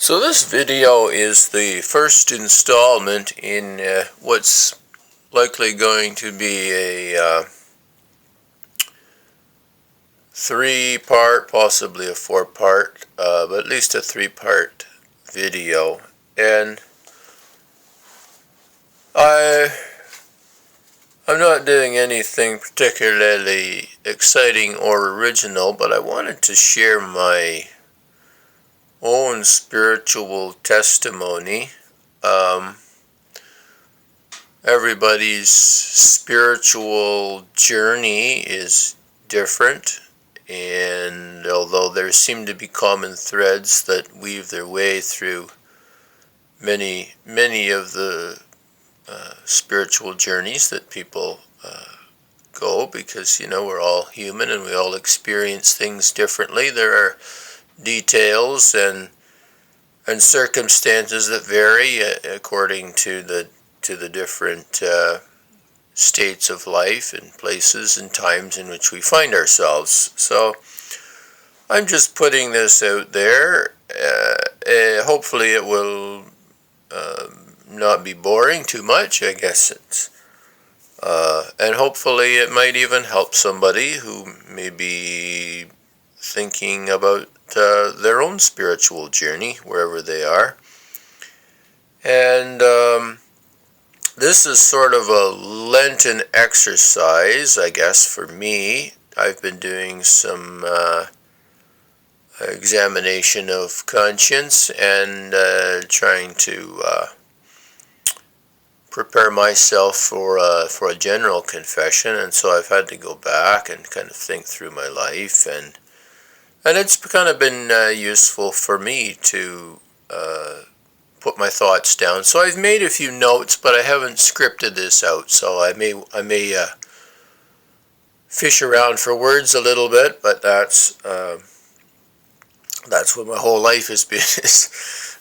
So this video is the first installment in what's likely going to be a three-part, possibly a four-part, but at least a three-part video. And I'm not doing anything particularly exciting or original, but I wanted to share my own spiritual testimony. Everybody's spiritual journey is different, and although there seem to be common threads that weave their way through many of the spiritual journeys that people go, because we're all human and we all experience things differently. There are details and circumstances that vary according to the different states of life and places and times in which we find ourselves. So I'm just putting this out there. Hopefully it will not be boring too much, I guess it's and hopefully it might even help somebody who may be thinking about their own spiritual journey, wherever they are. And this is sort of a Lenten exercise, I guess, for me. I've been doing some examination of conscience and trying to prepare myself for a general confession, and so I've had to go back and kind of think through my life, and it's kind of been useful for me to put my thoughts down. So I've made a few notes, but I haven't scripted this out, so I may fish around for words a little bit, but that's what my whole life has been, is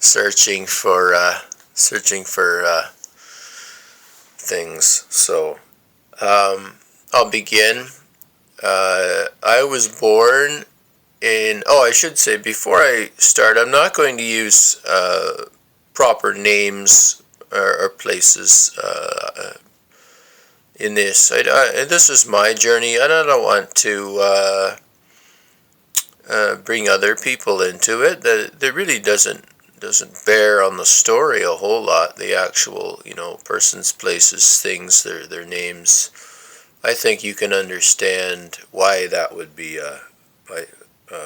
searching for things. So I'll begin. I was born in, I should say, before I start, I'm not going to use proper names or places in this. This is my journey, and I don't want to bring other people into it. That really doesn't bear on the story a whole lot. The actual, persons, places, things, their names. I think you can understand why that would be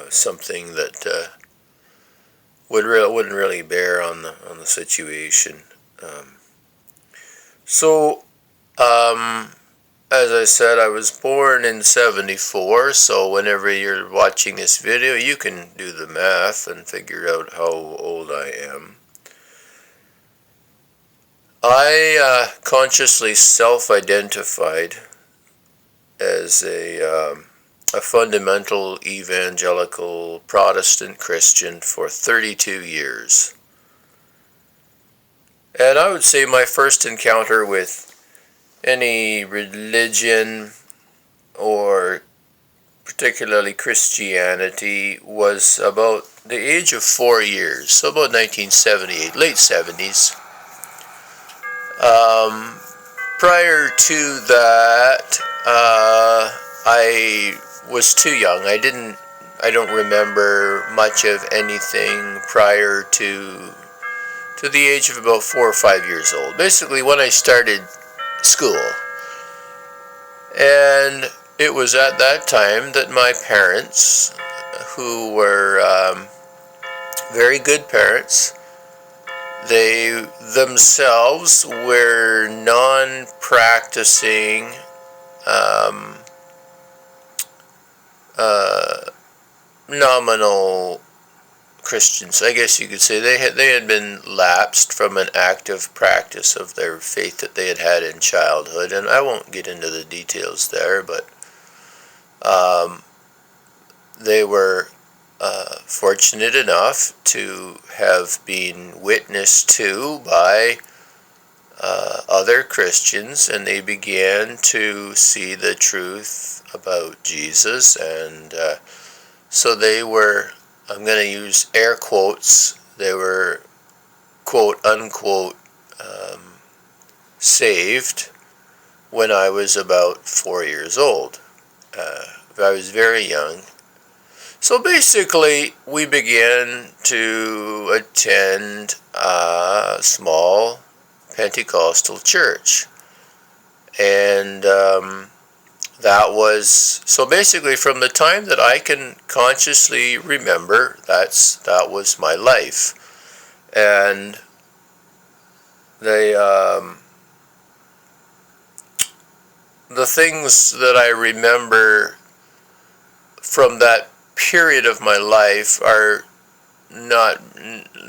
something that wouldn't really bear on the situation. As I said, I was born in 1974, so whenever you're watching this video, you can do the math and figure out how old I am. I consciously self-identified as a fundamental evangelical Protestant Christian for 32 years. And I would say my first encounter with any religion, or particularly Christianity, was about the age of 4 years, so about 1978, late 70s. Prior to that, I was too young. I don't remember much of anything prior to the age of about 4 or 5 years old. Basically, when I started school. And it was at that time that my parents, who were very good parents, they themselves were non-practicing nominal Christians, I guess you could say. They had been lapsed from an active practice of their faith that they had in childhood, and I won't get into the details there, but they were fortunate enough to have been witnessed to by other Christians, and they began to see the truth about Jesus, and so they were, I'm going to use air quotes, they were quote unquote saved when I was about 4 years old. I was very young. So basically, we began to attend a small Pentecostal church. And that was, so basically from the time that I can consciously remember, that was my life. And the things that I remember from that period of my life are not,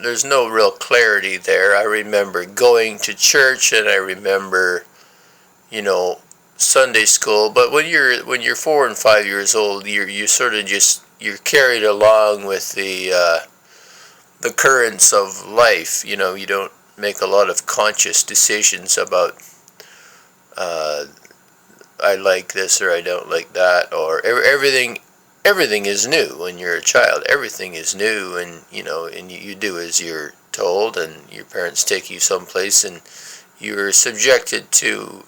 there's no real clarity there. I remember going to church, and I remember, Sunday school. But when you're 4 and 5 years old, you sort of just, you're carried along with the currents of life. You don't make a lot of conscious decisions about I like this or I don't like that, or everything is new when you're a child. Everything is new, and and you do as you're told, and your parents take you someplace, and you're subjected to,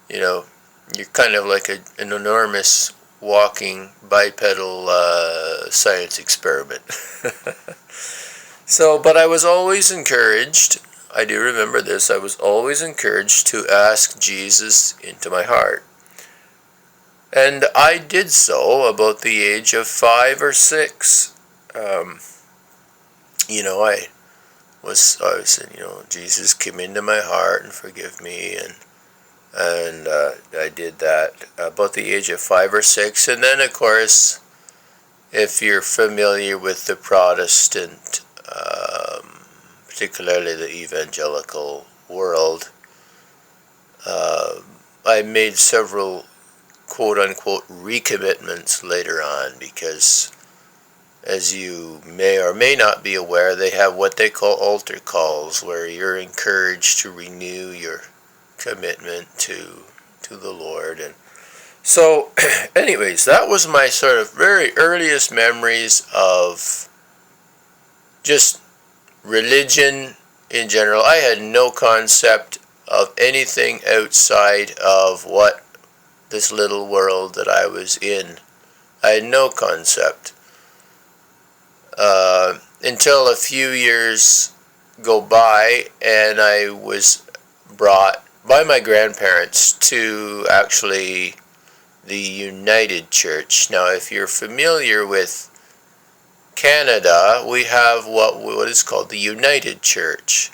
you're kind of like an enormous walking bipedal science experiment. So, but I was always encouraged, I do remember this, I was always encouraged to ask Jesus into my heart. And I did so about the age of 5 or 6. I was saying, Jesus, come into my heart and forgive me, and I did that about the age of 5 or 6. And then, of course, if you're familiar with the Protestant, particularly the evangelical world, I made several quote-unquote recommitments later on, because as you may or may not be aware, they have what they call altar calls, where you're encouraged to renew your commitment to the Lord. And so anyways, that was my sort of very earliest memories of just religion in general. I had no concept of anything outside of what this little world that I was in. I had no concept until a few years go by, and I was brought by my grandparents to actually the United Church. Now, if you're familiar with Canada, we have what is called the United Church.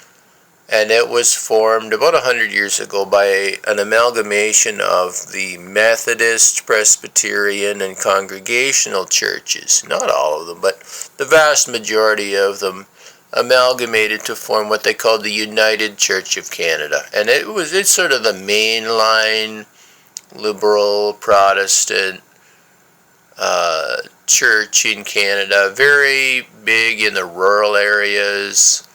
And it was formed about 100 years ago by an amalgamation of the Methodist, Presbyterian, and Congregational churches. Not all of them, but the vast majority of them amalgamated to form what they called the United Church of Canada. And it's sort of the mainline liberal Protestant church in Canada. Very big in the rural areas,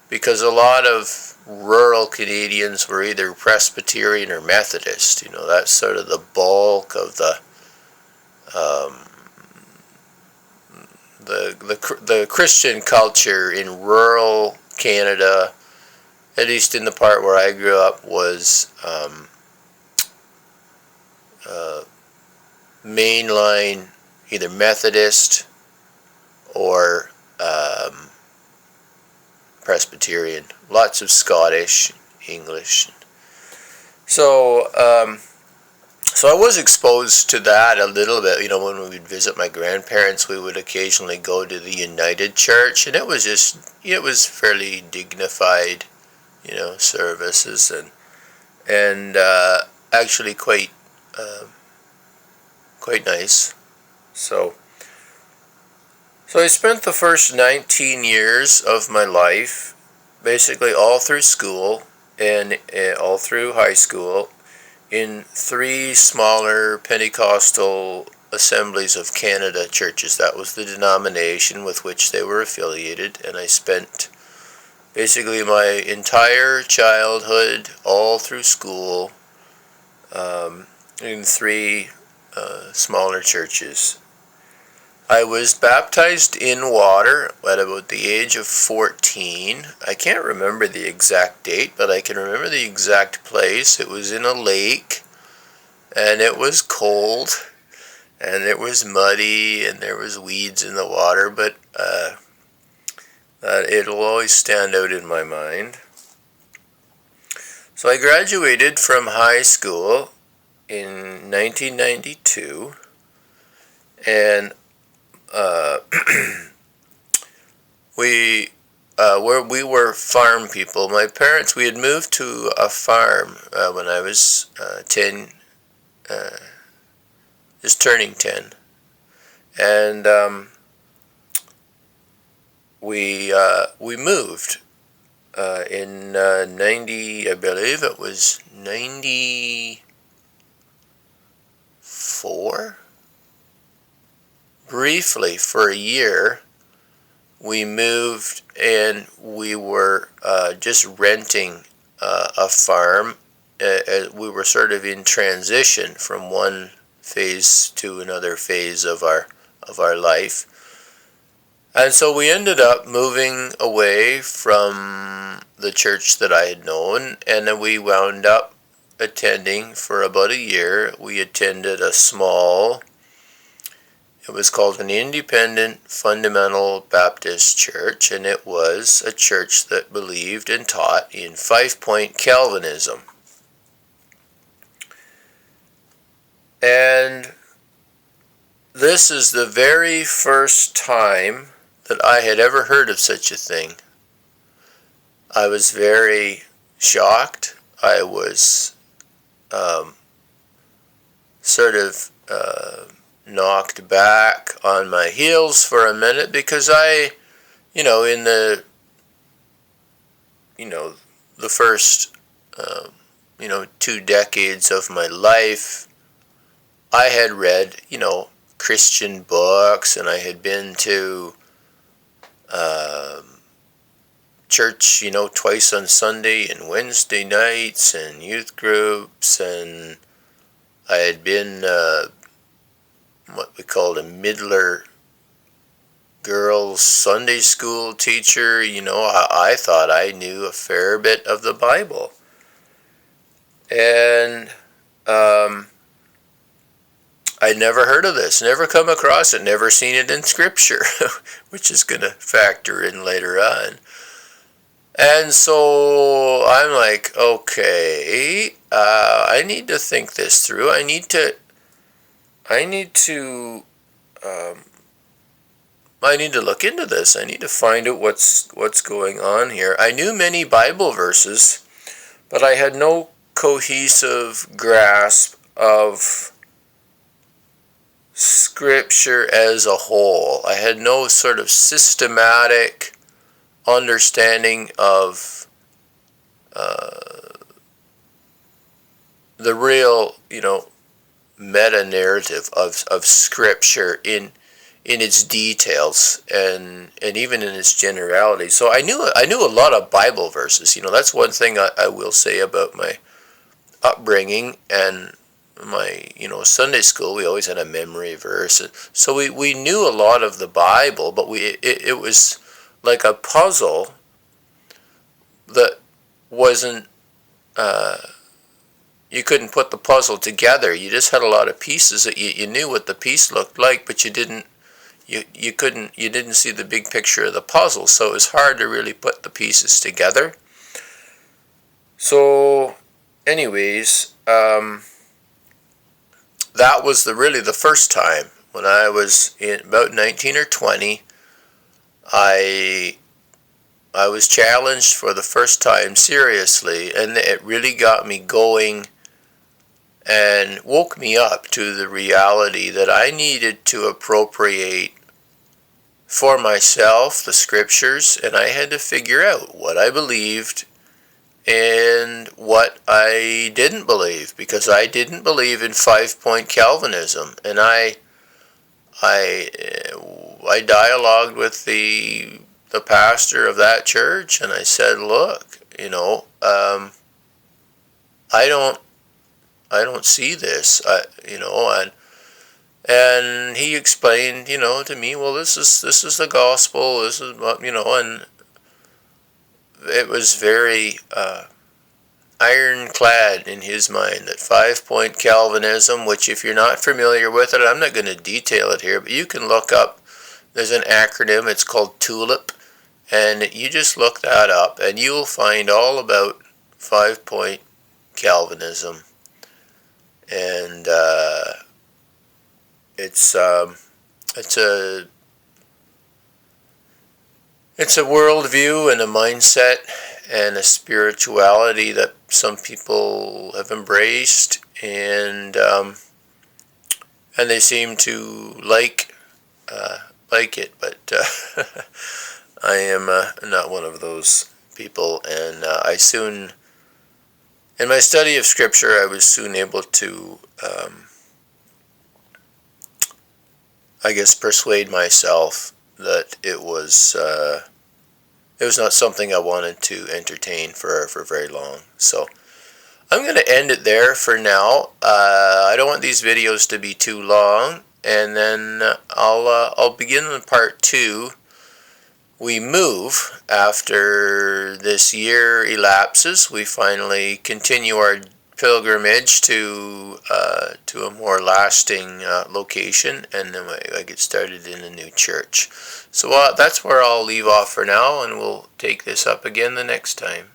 because a lot of rural Canadians were either Presbyterian or Methodist. That's sort of the bulk of the Christian culture in rural Canada, at least in the part where I grew up, was mainline, either Methodist or Presbyterian. Lots of Scottish, English. So I was exposed to that a little bit. When we would visit my grandparents, we would occasionally go to the United Church, and it was fairly dignified, services, and actually quite nice. So I spent the first 19 years of my life, basically all through school and all through high school, in 3 smaller Pentecostal Assemblies of Canada churches. That was the denomination with which they were affiliated, and I spent basically my entire childhood, all through school, in 3 smaller churches. I was baptized in water at about the age of 14. I can't remember the exact date, but I can remember the exact place. It was in a lake, and it was cold, and it was muddy, and there was weeds in the water, but it'll always stand out in my mind. So I graduated from high school in 1992, and we were farm people. My parents, we had moved to a farm when I was 10, just turning 10, and we moved in 90, I believe it was 94. Briefly, for a year, we moved, and we were just renting a farm. We were sort of in transition from one phase to another phase of our life. And so we ended up moving away from the church that I had known, and then we wound up attending for about a year. We attended a small, it was called an Independent Fundamental Baptist Church, and it was a church that believed and taught in 5-point Calvinism. And this is the very first time that I had ever heard of such a thing. I was very shocked. I was sort of knocked back on my heels for a minute, because I, in the first 2 decades of my life, I had read Christian books, and I had been to church twice on Sunday and Wednesday nights, and youth groups, and I had been what we called a middler girls Sunday school teacher. I thought I knew a fair bit of the Bible. And I'd never heard of this, never come across it, never seen it in Scripture, which is going to factor in later on. And so I'm like, okay, I need to think this through. I need to look into this. I need to find out what's going on here. I knew many Bible verses, but I had no cohesive grasp of Scripture as a whole. I had no sort of systematic understanding of the real, meta-narrative of Scripture in its details and even in its generality. So I knew a lot of Bible verses. That's one thing I will say about my upbringing and my Sunday school. We always had a memory verse, so we knew a lot of the Bible, but it was like a puzzle that wasn't you couldn't put the puzzle together. You just had a lot of pieces that you knew what the piece looked like, but you didn't see the big picture of the puzzle, so it was hard to really put the pieces together. So anyways, that was really the first time. When I was in about 19 or 20, I was challenged for the first time seriously, and it really got me going and woke me up to the reality that I needed to appropriate for myself the Scriptures, and I had to figure out what I believed and what I didn't believe, because I didn't believe in 5-point Calvinism, and I dialogued with the pastor of that church, and I said, look, I don't see this, And he explained, to me, well, this is the gospel. This is what, and it was very ironclad in his mind that 5-point Calvinism, which if you're not familiar with it, I'm not going to detail it here, but you can look up. There's an acronym. It's called TULIP, and you just look that up, and you'll find all about 5-point Calvinism. And it's a worldview and a mindset and a spirituality that some people have embraced, and they seem to like it, but I am not one of those people, and in my study of Scripture, I was soon able to, persuade myself that it was not something I wanted to entertain for very long. So I'm going to end it there for now. I don't want these videos to be too long, and then I'll begin with part 2. We move after this year elapses. We finally continue our pilgrimage to a more lasting location, and then I get started in a new church. So that's where I'll leave off for now, and we'll take this up again the next time.